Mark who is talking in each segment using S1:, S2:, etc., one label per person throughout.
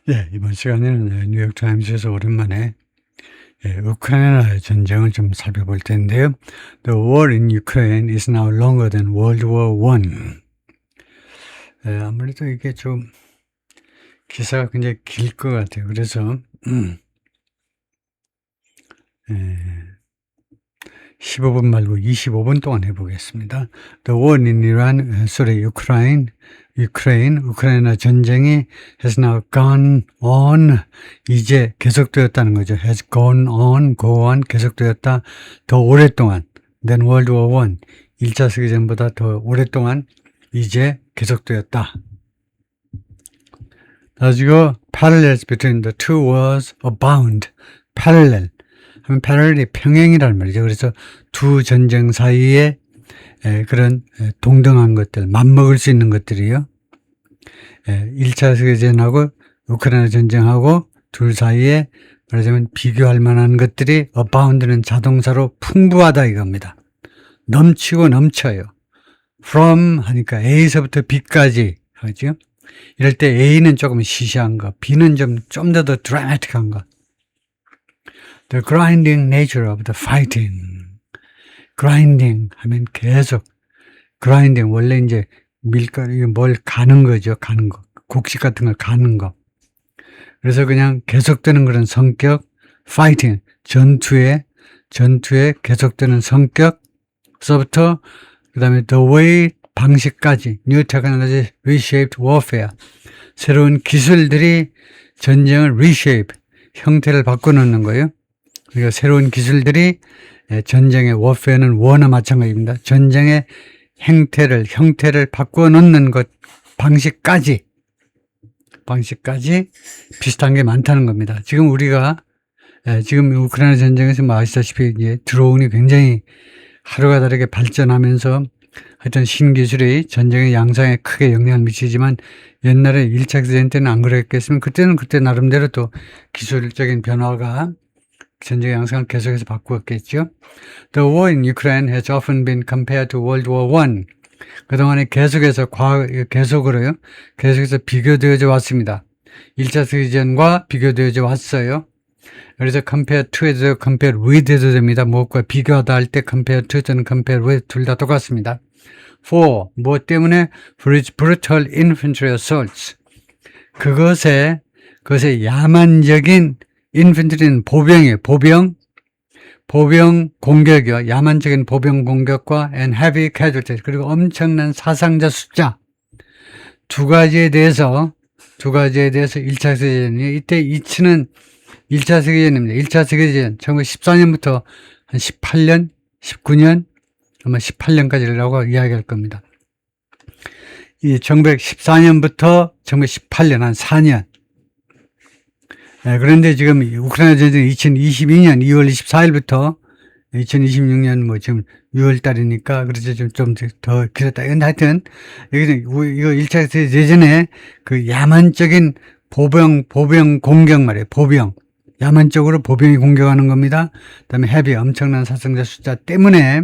S1: 예, 이번 시간에는 뉴욕타임즈에서 오랜만에 우크라이나 전쟁을 좀 살펴볼 텐데요. The war in Ukraine is now longer than World War I. 아무래도 이게 좀 기사가 굉장히 길 것 같아요. 그래서 15분 말고 25분 동안 해보겠습니다. The war in 우크라이나 전쟁이 has now gone on, 이제 계속되었다는 거죠. has gone on, go on, 계속되었다. 더 오랫동안, than World War I, 1차 세계전보다 더 오랫동안 이제 계속되었다. 가지고 parallels between the two wars abound. parallel 하면 parallel이 평행이란 말이죠. 그래서 두 전쟁 사이에 그런 동등한 것들, 맞먹을 수 있는 것들이요. 1차 세계대전하고 우크라이나 전쟁하고 둘 사이에 말하자면 비교할 만한 것들이 abound는 자동사로 풍부하다 이겁니다. 넘치고 넘쳐요. from 하니까 A에서부터 B까지 하죠. 이럴 때 A는 조금 시시한 거, B는 좀 더 드라마틱한 거. The grinding nature of the fighting. grinding 하면 계속. grinding 원래 이제 밀가루 뭘 가는 거죠. 가는 거. 곡식 같은 걸 가는 거. 그래서 그냥 계속되는 그런 성격. fighting 전투에 계속되는 성격서부터 그다음에 the way 방식까지 new technology reshaped warfare. 새로운 기술들이 전쟁을 reshape 형태를 바꿔놓는 거예요. 그러니까 새로운 기술들이 전쟁의 warfare는 war나 마찬가지입니다. 전쟁의 형태를 바꿔놓는 것 방식까지 비슷한 게 많다는 겁니다. 지금 우리가 지금 우크라이나 전쟁에서 아시다시피 이제 드론이 굉장히 하루가 다르게 발전하면서 하여튼 신기술이 전쟁의 양상에 크게 영향을 미치지만 옛날에 1차 세계대전 때는 안 그랬겠으면 그때는 그때 나름대로 또 기술적인 변화가 전쟁의 양상을 계속해서 바꾸었겠죠. The war in Ukraine has often been compared to World War I. 그동안에 계속해서 비교되어져 왔습니다. 1차 세계대전과 비교되어져 왔어요. 그래서 compare to에서 compare with 해도 됩니다. 무엇과 비교하다 할 때 compare to 또는 compare with 둘 다 똑같습니다. For, 무엇 때문에? brutal infantry assaults. 그것의 야만적인 infantry는 보병이에요. 보병 공격이요. 야만적인 보병 공격과 and heavy casualties. 그리고 엄청난 사상자 숫자. 두 가지에 대해서 1차 세계대전이 이때 이치는 1차 세계대전입니다. 1차 세계대전 1914년부터 한 18년, 19년, 아마 18년까지라고 이야기할 겁니다. 이 1914년부터 1918년 한 4년. 그런데 지금 우크라이나 전쟁 2022년 2월 24일부터 2026년 뭐 지금 6월 달이니까 그래서 좀 더 길었다. 근데 하여튼 여기서 이거 1차 세계대전에 그 야만적인 보병 공격 말이에요. 야만적으로 보병이 공격하는 겁니다. 그다음에 헤비 엄청난 사상자 숫자 때문에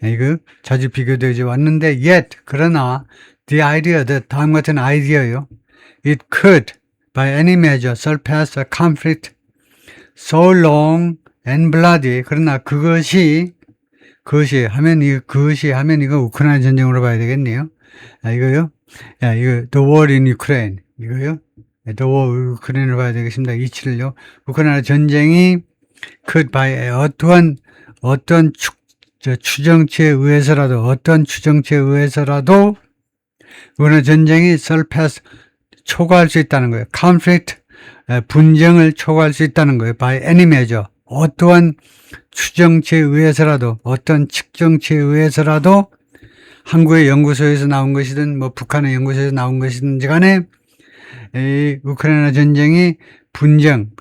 S1: 이거 자주 비교되어져 왔는데 그러나 the idea, 다음 같은 아이디어요. It could by any measure surpass a conflict so long and bloody. 그러나 그것이 하면 이거 우크라이나 전쟁으로 봐야 되겠네요. 이거 the war in Ukraine 이거요. The war 우크라이나로 봐야 되겠습니다. 이치를요. 우크라이나 전쟁이 could by 어떤 추정치에 의해서라도 우크라이나 전쟁이 surpass 초과할 수 있다는 거예요. conflict 분쟁을 초과할 수 있다는 거예요. by any measure 어떠한 측정치에 의해서라도 한국의 연구소에서 나온 것이든 뭐 북한의 연구소에서 나온 것이든지 간에 이 우크라이나 전쟁이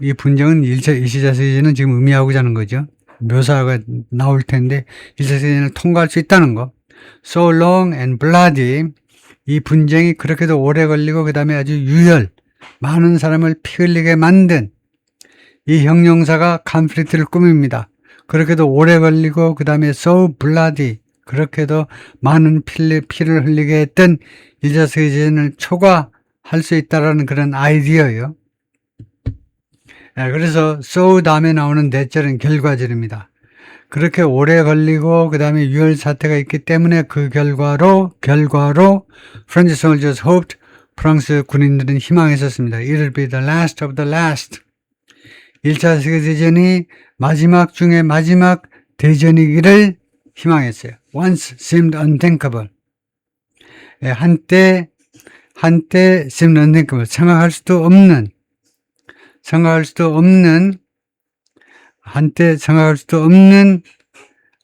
S1: 이 분쟁은 1차 세계대전은 지금 의미하고자 하는 거죠. 묘사가 나올 텐데 1차 세계대전을 통과할 수 있다는 거. So long and bloody. 이 분쟁이 그렇게도 오래 걸리고 그 다음에 아주 많은 사람을 피 흘리게 만든 이 형용사가 conflict를 꾸밉니다. 그렇게도 오래 걸리고 그 다음에 so bloody. 그렇게도 많은 피를 흘리게 했던 1차 세계대전을 초과할 수 있다라는 그런 아이디어예요. 그래서 so 다음에 나오는 대절은 결과절입니다. 그렇게 오래 걸리고 그 다음에 유혈 사태가 있기 때문에 그 결과로 French soldiers hoped 프랑스 군인들은 희망했었습니다. It'll be the last of the last. 1차 세계대전이 마지막 중에 마지막 대전이기를 희망했어요. Once seemed unthinkable. 한때 seemed unthinkable. 생각할 수도 없는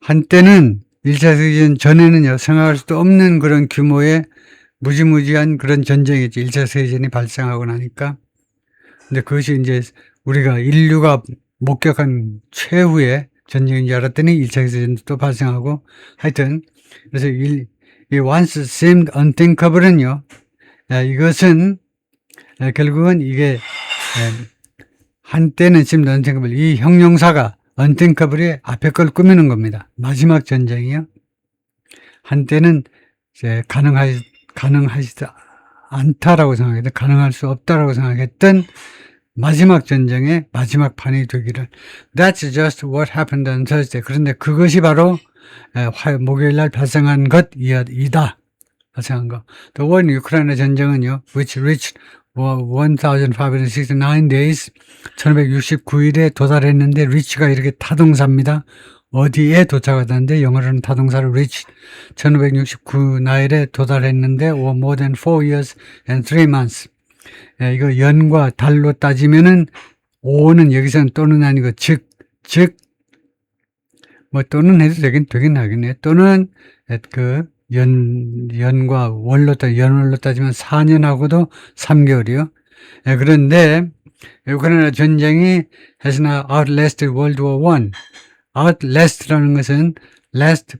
S1: 한때는 1차 세계대전 전에는요, 생각할 수도 없는 그런 규모의 무지무지한 그런 전쟁이죠. 1차 세계대전이 발생하고 나니까. 근데 그것이 이제 우리가 인류가 목격한 최후의 전쟁인 줄 알았더니 1차 세계대전도 또 발생하고 하여튼 그래서 이 once seemed unthinkable은요, 이것은 결국은 이게 한때는 seemed unthinkable 이 형용사가 unthinkable의 앞에 걸 꾸미는 겁니다. 마지막 전쟁이요. 한때는 이제 가능하지 않다라고 생각했던, 가능할 수 없다라고 생각했던 마지막 전쟁의 마지막 판이 되기를. That's just what happened on Thursday. 그런데 그것이 바로 목요일 날 발생한 것이다. 발생한 거. The war in Ukraine 전쟁은요, which reached 1569 days, 1569일에 도달했는데, reach가 이렇게 타동사입니다. 어디에 도착하다는데, 영어로는 타동사로 reach. 1569나일에 도달했는데, or more than 4 years and 3 months. 이거 연과 달로 따지면은, 5는 여기서는 또는 아니고, 뭐 또는 해도 되긴 하겠네요. 또는, 연과 연월로 따지면 4년하고도 3개월이요. 그런데 우크라이나 전쟁이 has now outlasted World War I. outlast라는 것은 last,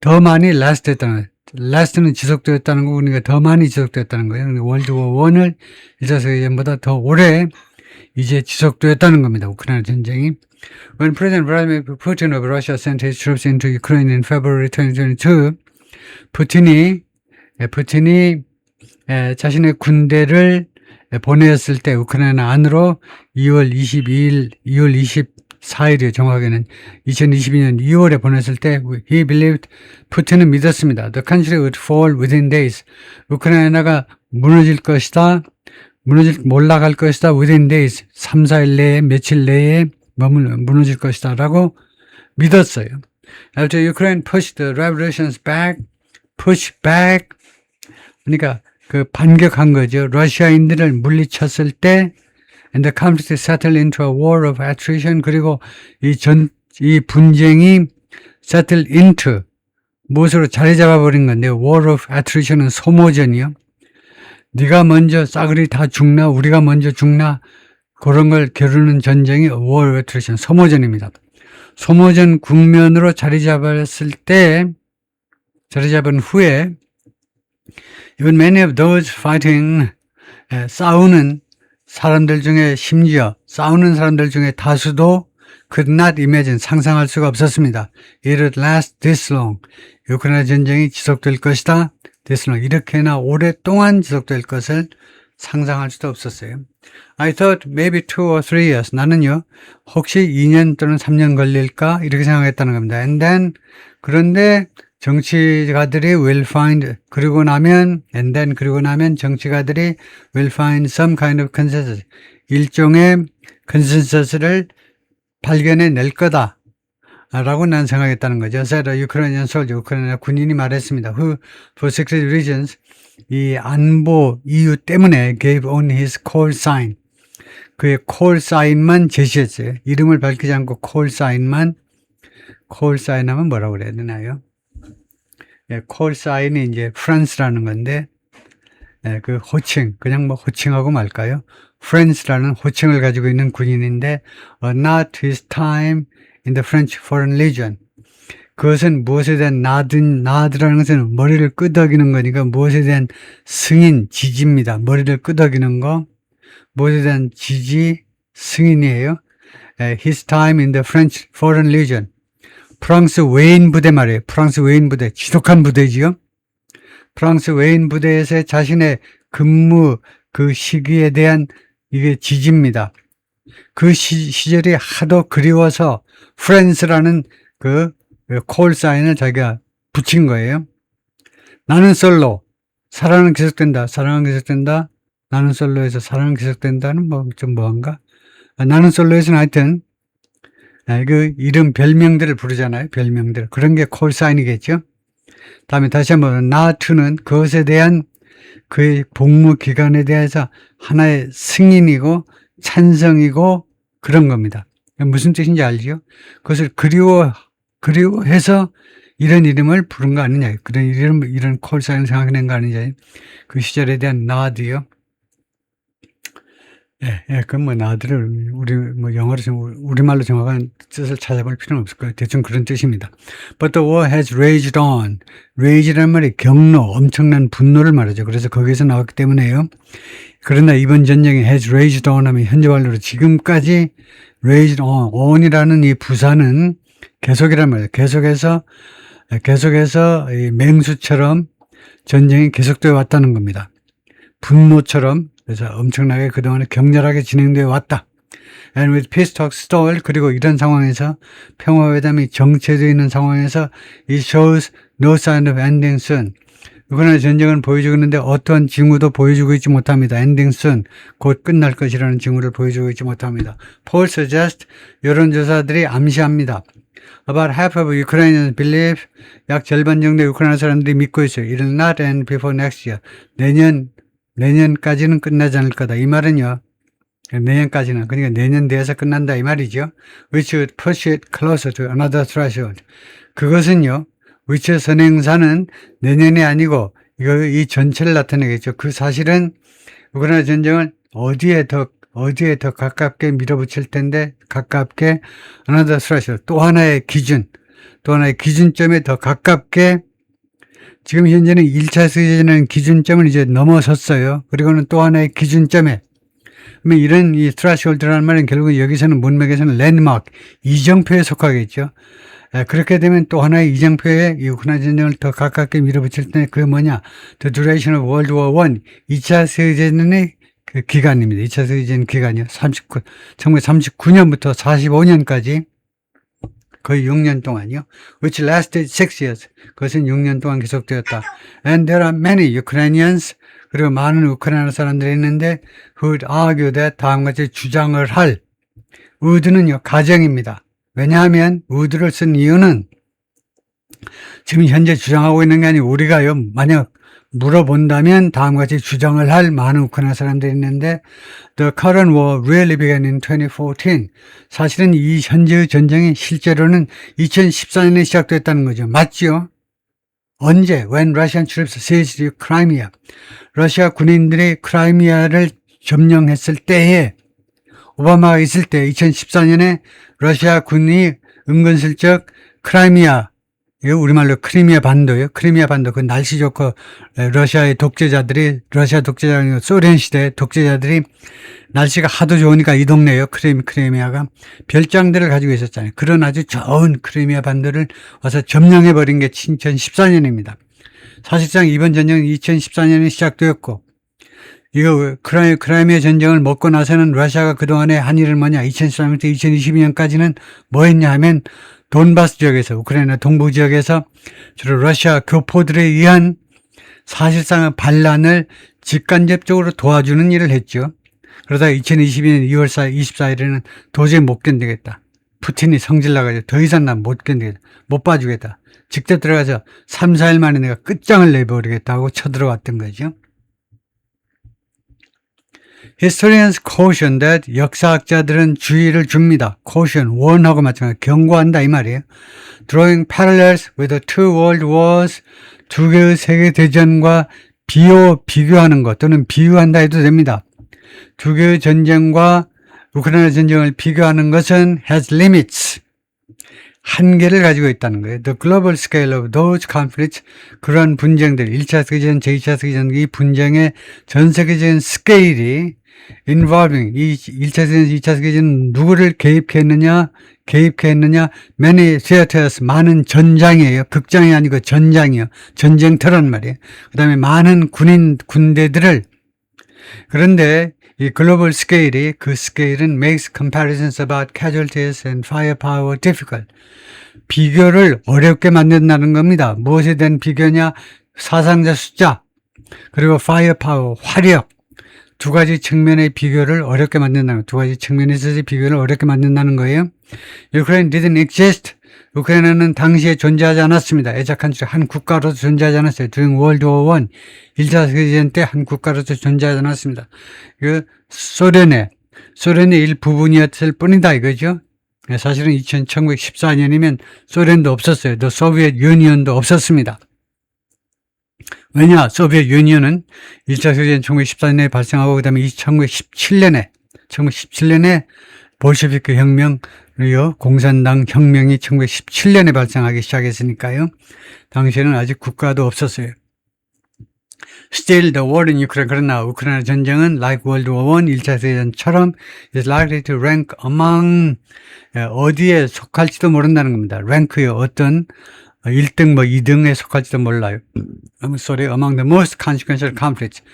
S1: 더 많이 last 했다는 거예요. last는 지속되었다는 거고, 그러니까 더 많이 지속되었다는 거예요. 월드 워 1을 1차 세계대전보다 더 오래 이제 지속되었다는 겁니다. 우크라이나 전쟁이. When President Vladimir Putin of Russia sent his troops into Ukraine in February 2022, 푸틴이 자신의 군대를 보내었을 때 우크라이나 안으로 2월 24일이요. 정확하게는 2022년 2월에 보냈을 때 he believed, 푸틴은 믿었습니다. The country would fall within days. 우크라이나가 몰락할 것이다. within days. 3, 4일 내에, 며칠 내에 무너질 것이다. 라고 믿었어요. After Ukraine pushed the revolutions back, push back. 그러니까 반격한 거죠. 러시아인들을 물리쳤을 때, and the conflict settled into a war of attrition. 그리고 이 분쟁이 settled into 무엇으로 자리 잡아버린 건데, war of attrition은 소모전이요. 네가 먼저 싸그리 다 죽나, 우리가 먼저 죽나, 그런 걸 겨루는 전쟁이 war of attrition, 소모전입니다. 소모전 국면으로 자리 잡은 후에, even many of those fighting, 싸우는 사람들 중에 다수도 could not imagine, 상상할 수가 없었습니다. It would last this long. 우크라이나 전쟁이 지속될 것이다. this long. 이렇게나 오랫동안 지속될 것을 상상할 수도 없었어요. I thought maybe 2 or 3 years. 나는요, 혹시 2년 또는 3년 걸릴까? 이렇게 생각했다는 겁니다. And then, 그런데 정치가들이 will find, 그리고 나면 정치가들이 will find some kind of consensus. 일종의 consensus를 발견해 낼 거다. 라고 난 생각했다는 거죠. said a Ukrainian soldier, 우크라이나 군인이 말했습니다. Who, for secret reasons, 이 안보 이유 때문에 gave only his call sign. 그의 call sign만 제시했어요. 이름을 밝히지 않고 call sign만, call sign 하면 뭐라고 그래야 되나요? call sign이 이제 friends라는 건데, 그 호칭, 그냥 뭐 호칭하고 말까요? friends라는 호칭을 가지고 있는 군인인데, not his time in the French Foreign Legion. 그것은 무엇에 대한 나드라는 것은 머리를 끄덕이는 거니까 무엇에 대한 승인, 지지입니다. 머리를 끄덕이는 거, 무엇에 대한 지지, 승인이에요. His time in the French Foreign Legion. 프랑스 외인 부대 말이에요. 프랑스 외인 부대, 지독한 부대지요. 프랑스 외인 부대에서 자신의 근무 그 시기에 대한 이게 지지입니다. 그 시절이 하도 그리워서 프렌즈라는 그 콜사인을 자기가 붙인 거예요. 나는 솔로. 사랑은 계속된다. 사랑은 계속된다. 나는 솔로에서 사랑은 계속된다는 뭐 좀 뭐한가? 나는 솔로에서는 하여튼 그 이름 별명들을 부르잖아요. 별명들. 그런 게 콜사인이겠죠. 다음에 다시 한번 나투는 그것에 대한 그의 복무 기간에 대해서 하나의 승인이고 찬성이고 그런 겁니다. 무슨 뜻인지 알죠? 그것을 그리워해서 이런 이름을 부른 거 아니냐. 그런 이런 콜사인을 생각해낸 거 아니냐. 그 시절에 대한 나드요. 그건 뭐 나드를 우리말로 정확한 뜻을 찾아볼 필요는 없을 거예요. 대충 그런 뜻입니다. But the war has raged on. rage라는 말이 경로, 엄청난 분노를 말하죠. 그래서 거기에서 나왔기 때문에요. 그러나 이번 전쟁이 has raged on 하면 현재 완료로 지금까지 raged on이라는 이 부사는 계속이란 말이에요. 계속해서 이 맹수처럼 전쟁이 계속되어 왔다는 겁니다. 분노처럼 그래서 엄청나게 그동안에 격렬하게 진행되어 왔다. And with peace talks stalled, 그리고 이런 상황에서 평화회담이 정체되어 있는 상황에서 it shows no sign of ending soon. 우크라이나 전쟁은 보여주고 있는데 어떠한 징후도 보여주고 있지 못합니다. ending soon, 곧 끝날 것이라는 징후를 보여주고 있지 못합니다. Poll suggest, 여론조사들이 암시합니다. About half of Ukrainians believe, 약 절반 정도의 우크라이나 사람들이 믿고 있어요. It will not end before next year. 내년까지는 끝나지 않을 거다. 이 말은요, 내년까지는, 그러니까 내년 뒤에서 끝난다. 이 말이죠. Which would push it closer to another threshold. 그것은요, which 선행사는 내년이 아니고, 이 전체를 나타내겠죠. 그 사실은 우크라이나 전쟁을 어디에 더 가깝게 밀어붙일 텐데, 가깝게 another threshold. 또 하나의 기준점에 더 가깝게 지금 현재는 1차 세계대전의 기준점을 이제 넘어섰어요. 그리고는 또 하나의 기준점에, 그러면 이런 이 threshold라는 말은 결국 여기서는 문맥에서는 랜드마크, 이정표에 속하겠죠. 그렇게 되면 또 하나의 이정표에 이 우크라이나 전쟁을 더 가깝게 밀어붙일 때 그게 뭐냐? The duration of World War I, 2차 세계대전의 그 기간입니다. 2차 세계대전 기간이요. 1939년부터 45년까지 거의 6년 동안이요. Which lasted 6 years. 그것은 6년 동안 계속되었다. And there are many Ukrainians, 그리고 많은 우크라이나 사람들이 있는데 who would argue that 다음과 같이 주장을 할 would는요, 가정입니다. 왜냐하면 would를 쓴 이유는 지금 현재 주장하고 있는 게 아니고 우리가요, 만약 물어본다면 다음과 같이 주장을 할 많은 우크라이나 사람들이 있는데 The current war really began in 2014. 사실은 이 현재의 전쟁이 실제로는 2014년에 시작됐다는 거죠. 맞죠? 언제? When Russian troops seized Crimea. 러시아 군인들이 크라이미아를 점령했을 때에 오바마가 있을 때 2014년에 러시아 군이 은근슬쩍 크라이미아, 이거 우리말로 크리미아 반도요. 크리미아 반도, 그 날씨 좋고, 러시아 독재자, 소련 시대 독재자들이 날씨가 하도 좋으니까 이 동네요. 크리미아가 별장들을 가지고 있었잖아요. 그런 아주 좋은 크리미아 반도를 와서 점령해버린 게 2014년입니다. 사실상 이번 전쟁은 2014년에 시작되었고, 이거 크라이미아 전쟁을 먹고 나서는 러시아가 그동안에 한 일은 뭐냐? 2014년부터 2022년까지는 뭐 했냐 하면 돈바스 지역에서, 우크라이나 동부 지역에서 주로 러시아 교포들에 의한 사실상의 반란을 직간접적으로 도와주는 일을 했죠. 그러다가 2022년 2월 24일에는 도저히 못 견디겠다. 푸틴이 성질 나가지고 더 이상 난 못 견디겠다. 못 봐주겠다. 직접 들어가서 3, 4일 만에 내가 끝장을 내버리겠다 하고 쳐들어왔던 거죠. Historians caution that, 역사학자들은 주의를 줍니다. caution, warn하고 마찬가지, 경고한다 이 말이에요. Drawing parallels with the two world wars, 두 개의 세계대전과 비교하는 것 또는 비유한다 해도 됩니다. 두 개의 전쟁과 우크라이나 전쟁을 비교하는 것은 has limits, 한계를 가지고 있다는 거예요. The global scale of those conflicts, 그런 분쟁들, 1차 세계전, 제2차 세계전, 이 분쟁의 전 세계적인 스케일이 involving, 이 1차 세계전, 2차 세계전 누구를 개입했느냐, many theaters, 많은 전장이에요. 극장이 아니고 전장이요. 전쟁터란 말이에요. 그 다음에 많은 군대들을, 그런데 이 글로벌 스케일이 그 스케일은 makes comparisons about casualties and firepower difficult. 비교를 어렵게 만든다는 겁니다. 무엇에 대한 비교냐? 사상자 숫자 그리고 firepower 화력 두 가지 측면의 비교를 어렵게 만든다는 두 가지 측면에서의 비교를 어렵게 만든다는 거예요. Ukraine didn't exist. 우크라이나는 당시에 존재하지 않았습니다. 애작한 한 국가로서 존재하지 않았어요. During World War I, 1차 세계대전 때 한 국가로서 존재하지 않았습니다. 그 소련의 일부분이었을 뿐이다 이거죠. 사실은 1914년이면 소련도 없었어요. 또 소비에트 유니언도 없었습니다. 왜냐? 소비에트 유니언은 1차 세계대전 1914년에 발생하고 그다음에 1917년에 볼셰비크 혁명 그리고 공산당 혁명이 1917년에 발생하기 시작했으니까요. 당시에는 아직 국가도 없었어요. Still, the war in Ukraine, 그러나 우크라이나 전쟁은 like World War I, 1차 세계대전처럼 is likely to rank among 어디에 속할지도 모른다는 겁니다. rank요. 어떤 1등, 2등에 속할지도 몰라요. sorry, among the most consequential conflicts.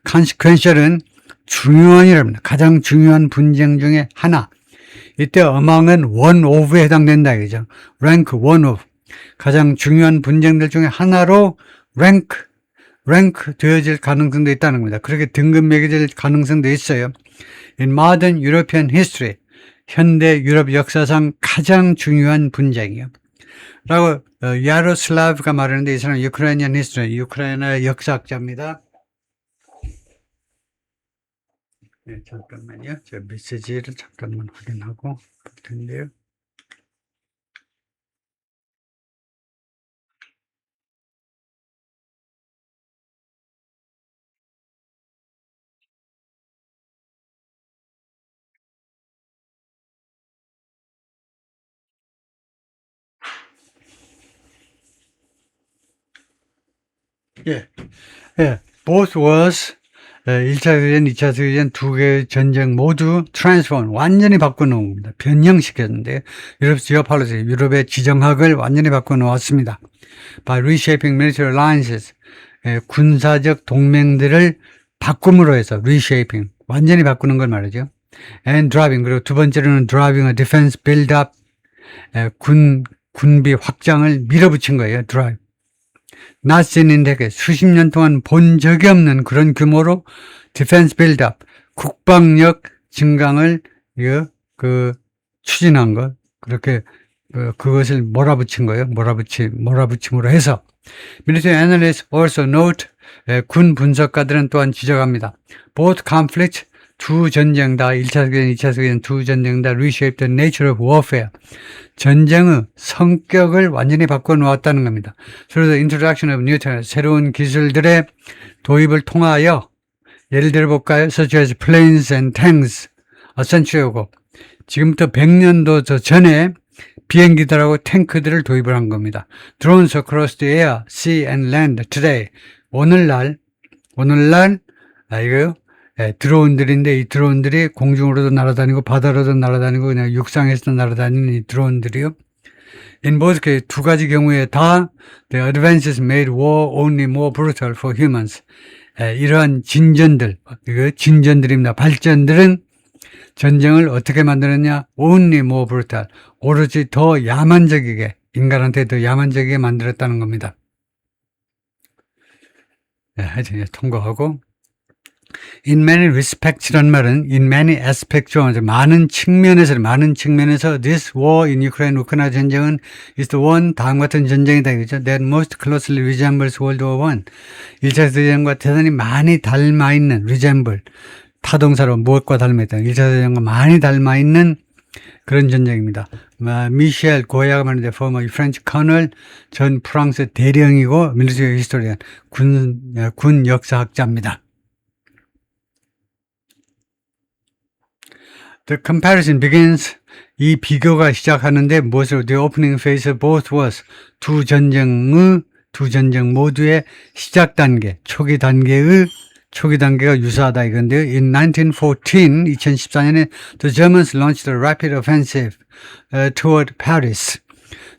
S1: consequential은 중요한이랍니다. 가장 중요한 분쟁 중에 하나. 이때 among은 one of에 해당된다 이거죠. rank one of. 가장 중요한 분쟁들 중에 하나로 rank 되어질 가능성도 있다는 겁니다. 그렇게 등급 매겨질 가능성도 있어요. In modern European history, 현대 유럽 역사상 가장 중요한 분쟁이요. 라고 야로슬라브가 말하는데 이 사람은 우크라이나 히스토리, 우크라이나 역사학자입니다. 네, 잠깐만요. 저 메시지를 잠깐만 확인하고 볼 텐데요. Both wars, 1차 세계대전, 2차 세계대전 두 개의 전쟁 모두 transform, 완전히 바꿔놓은 겁니다. 변형시켰는데, 유럽 지오폴리시, 유럽의 지정학을 완전히 바꿔놓았습니다. By reshaping military alliances, 군사적 동맹들을 바꿈으로 해서, reshaping, 완전히 바꾸는 걸 말이죠. And driving, 그리고 두 번째로는 driving a defense build-up, 군비 확장을 밀어붙인 거예요, drive. 나치인들에게 수십 년 동안 본 적이 없는 그런 규모로 디펜스 빌드업, 국방력 증강을 추진한 것, 그렇게 그것을 몰아붙인 거예요. 몰아붙임으로 해서 Military analysts also note, 군 분석가들은 또한 지적합니다. Both conflicts, 두 전쟁 다 1차 세계대전, 2차 세계대전 두 전쟁 다 reshape the nature of warfare. 전쟁의 성격을 완전히 바꿔놓았다는 겁니다. Through the introduction of new 새로운 기술들의 도입을 통하여 예를 들어 볼까요? Such as planes and tanks, a century ago. 지금부터 100년도 더 전에 비행기들하고 탱크들을 도입을 한 겁니다. Drones across the air, sea and land today. 오늘날 이거요? 드론들인데 이 드론들이 공중으로도 날아다니고 바다로도 날아다니고 그냥 육상에서도 날아다니는 이 드론들이요. In both case, 두 가지 경우에 다 the advances made war only more brutal for humans. 이러한 진전들입니다. 발전들은 전쟁을 어떻게 만들었냐? only more brutal. 오로지 더 야만적이게, 인간한테 더 야만적이게 만들었다는 겁니다. 하여튼 통과하고. In many respects란 말은 in many aspects, 많은 측면에서 this war in Ukraine, 우크라이나 전쟁은 is the one, 다음 같은 전쟁이다 이거죠. That most closely resembles World War I. 1차 세계대전과 대단히 많이 닮아있는 resemble, 타동사로 무엇과 닮아있다. 1차 세계대전과 많이 닮아있는 그런 전쟁입니다. 미셸 고야가 말하는데 former French colonel, 전 프랑스 대령이고 military historian, 군 역사학자입니다. The comparison begins. 이 비교가 시작하는데 무엇으로? The opening phase of both wars. 두 전쟁 모두의 시작 단계, 초기 단계가 유사하다 이건데요. In 2014년에 the Germans launched a rapid offensive toward Paris.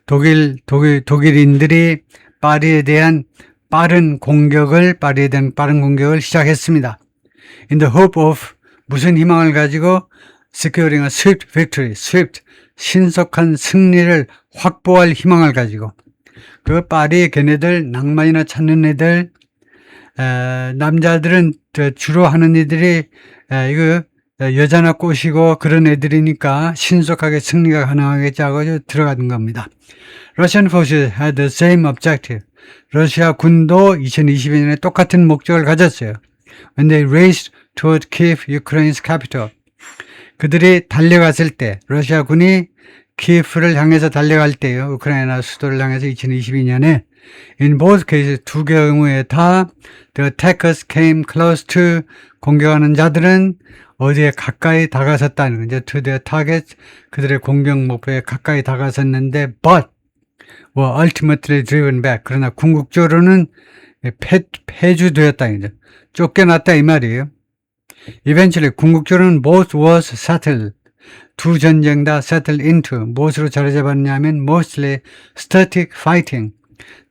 S1: 독일인들이 파리에 대한 빠른 공격을 시작했습니다. In the hope of 무슨 희망을 가지고 securing a swift victory, swift, 신속한 승리를 확보할 희망을 가지고 그 파리 걔네들 낭만이나 찾는 애들 남자들은 주로 하는 애들이 이거 여자나 꼬시고 그런 애들이니까 신속하게 승리가 가능하겠지 하고 들어가는 겁니다. Russian forces had the same objective. 러시아 군도 2022년에 똑같은 목적을 가졌어요. When they raced toward Kiev, Ukraine's capital. 그들이 달려갔을 때, 러시아 군이 키예프를 향해서 달려갈 때요. 우크라이나 수도를 향해서 2022년에 In both cases, 두 경우에 다 the attackers came close to 공격하는 자들은 어디에 가까이 다가섰다는 거죠. To their targets, 그들의 공격 목표에 가까이 다가섰는데 but were ultimately driven back. 그러나 궁극적으로는 폐주되었다. 쫓겨났다 이 말이에요. Eventually, 궁극적으로는 both wars settled. 두 전쟁 다 settled into. 무엇으로 자리 잡았냐면 mostly static fighting.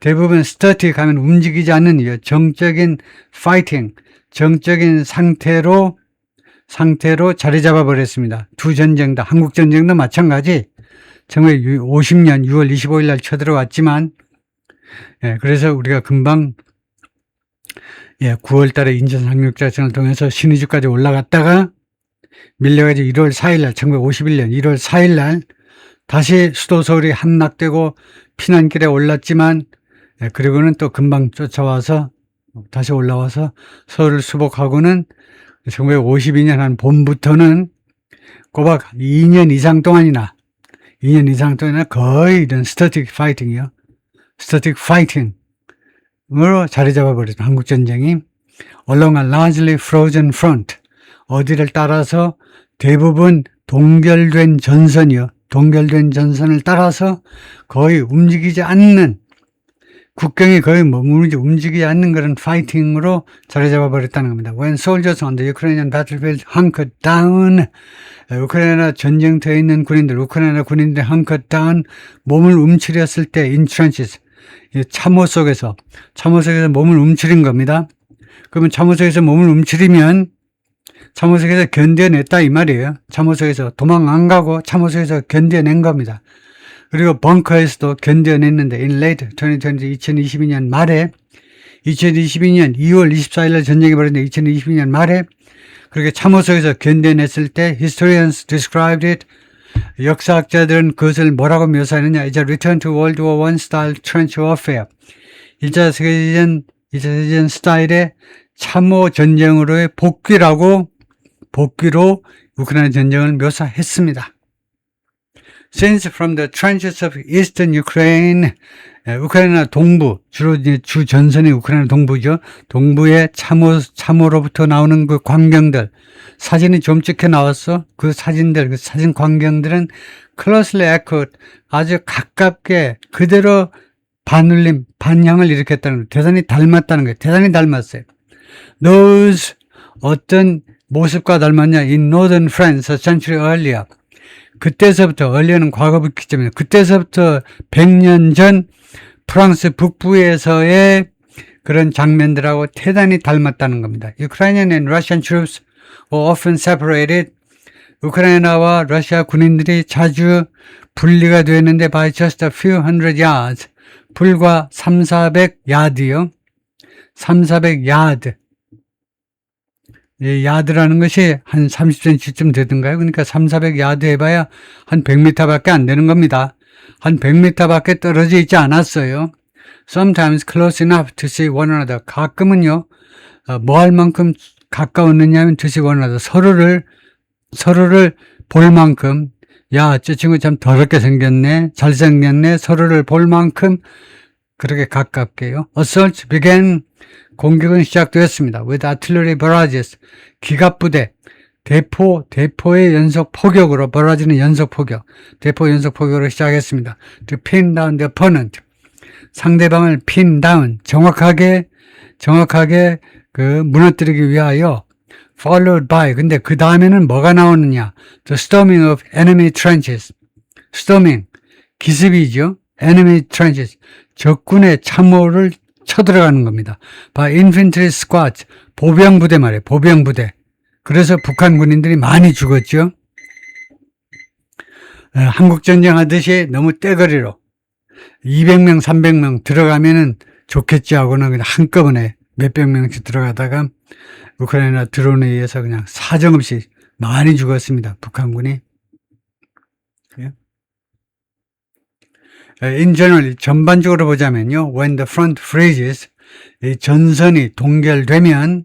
S1: 대부분 static 하면 움직이지 않는 이유. 정적인 fighting. 정적인 상태로 자리 잡아버렸습니다. 두 전쟁 다. 한국 전쟁도 마찬가지. 1950년 6월 25일 날 쳐들어왔지만, 그래서 우리가 금방 9월 달에 인천 상륙작전을 통해서 신의주까지 올라갔다가 밀려가지고 1월 4일 날, 1951년 1월 4일 날 다시 수도 서울이 함락되고 피난길에 올랐지만, 그리고는 또 금방 쫓아와서 다시 올라와서 서울을 수복하고는 1952년 한 봄부터는 꼬박 2년 이상 동안이나 거의 이런 스태틱 파이팅이요. 스태틱 파이팅으로 자리 잡아버렸던 한국전쟁이 along a largely frozen front. 어디를 따라서 대부분 동결된 전선이요. 동결된 전선을 따라서 거의 움직이지 않는 국경이 거의 움직이지 않는 그런 파이팅으로 자리 잡아버렸다는 겁니다. When soldiers on the Ukrainian battlefield hunkered down, 우크라이나 전쟁터에 있는 우크라이나 군인들이 hunkered down, 몸을 움츠렸을 때 in trenches, 참호 속에서 몸을 움츠린 겁니다. 그러면 참호 속에서 몸을 움츠리면 참호 속에서 견뎌냈다 이 말이에요. 참호 속에서 도망 안 가고 참호 속에서 견뎌낸 겁니다. 그리고 벙커에서도 견뎌냈는데 in late 2020, 2022년 말에 2022년 2월 24일 날 전쟁이 벌어졌는데 2022년 말에 그렇게 참호 속에서 견뎌냈을 때 historians described it, 역사학자들은 그것을 뭐라고 묘사하느냐, It's a return to World War I style trench warfare. 1차 세계대전 스타일의 참호 전쟁으로의 복귀로 우크라이나 전쟁을 묘사했습니다. Since from the trenches of eastern Ukraine, 우크라이나 동부, 주로 주 전선이 우크라이나 동부죠. 동부의 참호로부터 나오는 그 광경들, 사진이 좀 찍혀 나왔어. 그 사진 광경들은 closely echoed, 아주 가깝게 그대로 반향을 일으켰다는 거예요. 대단히 닮았다는 거예요. 대단히 닮았어요. Those 어떤 모습과 닮았냐? In northern France, a century earlier. 그때서부터, earlier는 과거 기점이에요. 그때서부터 100년 전 프랑스 북부에서의 그런 장면들하고 대단히 닮았다는 겁니다. Ukrainian and Russian troops were often separated. 우크라이나와 러시아 군인들이 자주 분리가 되는데 by just a few hundred yards. 불과 300-400야드요. 300-400야드. 야드라는 것이 한 30cm쯤 되던가요? 그러니까 300-400야드 해봐야 한 100m밖에 안 되는 겁니다. 한 100m밖에 떨어져 있지 않았어요. Sometimes close enough to see one another. 가끔은요, 뭐 할 만큼 가까웠느냐 하면 to see one another. 서로를 볼 만큼, 야, 저 친구 참 더럽게 생겼네, 잘생겼네, 서로를 볼 만큼 그렇게 가깝게요. Assaults began. 공격은 시작되었습니다. With artillery barrages, 기갑부대, 대포의 연속 포격으로, barrage는 연속 포격, 대포 연속 포격으로 시작했습니다. To pin down the opponent, 상대방을 pin down, 정확하게 그 무너뜨리기 위하여, followed by, 근데 그 다음에는 뭐가 나오느냐? The storming of enemy trenches, storming, 기습이죠. enemy trenches, 적군의 참호를 쳐들어가는 겁니다. By infantry squads, 보병부대 말이에요. 보병부대. 그래서 북한 군인들이 많이 죽었죠. 한국전쟁 하듯이 너무 떼거리로 200명, 300명 들어가면은 좋겠지 하고는 그냥 한꺼번에 몇백 명씩 들어가다가 우크라이나 드론에 의해서 그냥 사정없이 많이 죽었습니다. 북한군이. In general, 전반적으로 보자면요. When the front freezes, 이 전선이 동결되면,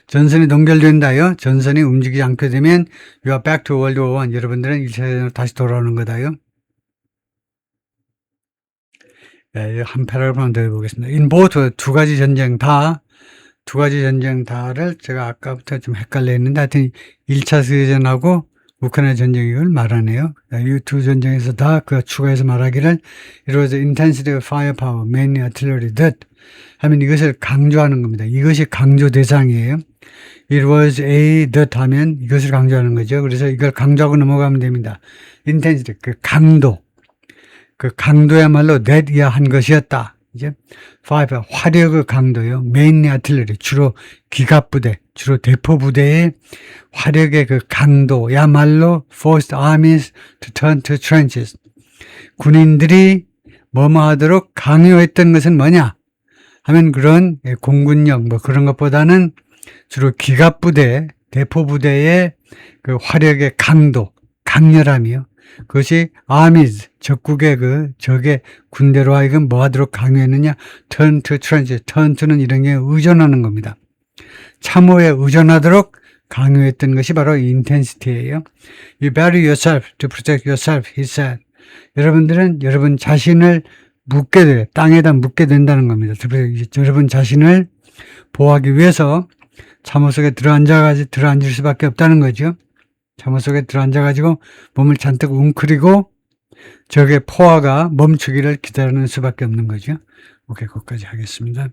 S1: 전선이 동결된다요. 전선이 움직이지 않게 되면 You are back to World War I. 여러분들은 1차 대전으로 다시 돌아오는 거다요. 한 패러그램 더 해보겠습니다. In both 두 가지 전쟁 다를 제가 아까부터 좀 헷갈려 했는데 하여튼 1차 세계전하고 우크라이나 전쟁을 말하네요. 이 두 전쟁에서 다 그 추가해서 말하기를 It was intensity of firepower, mainly artillery that 하면 이것을 강조하는 겁니다. 이것이 강조 대상이에요. It was a that 하면 이것을 강조하는 거죠. 그래서 이걸 강조하고 넘어가면 됩니다. intensity, 그 강도. 그 강도야말로 that이야 한 것이었다. 이제 firepower, 화력의 강도요. mainly artillery, 주로 기갑부대, 주로 대포부대의 화력의 그 강도야말로 forced armies to turn to trenches. 군인들이 뭐뭐 하도록 강요했던 것은 뭐냐? 하면 그런 공군력 뭐 그런 것보다는 주로 기갑부대, 대포부대의 그 화력의 강도, 강렬함이요. 그것이 armies, 적국의 적의 군대로 하여금 뭐 하도록 강요했느냐? turn to trenches, turn to는 이런 게 의존하는 겁니다. 참호에 의존하도록 강요했던 것이 바로 intensity예요. You bury yourself to protect yourself, he said. 여러분들은 여러분 자신을 묻게 돼, 땅에다 묻게 된다는 겁니다. 여러분 자신을 보호하기 위해서 참호 속에 들어앉을 수밖에 없다는 거죠. 참호 속에 들어앉아가지고 몸을 잔뜩 웅크리고 적의 포화가 멈추기를 기다리는 수밖에 없는 거죠. 오케이, 거기까지 하겠습니다.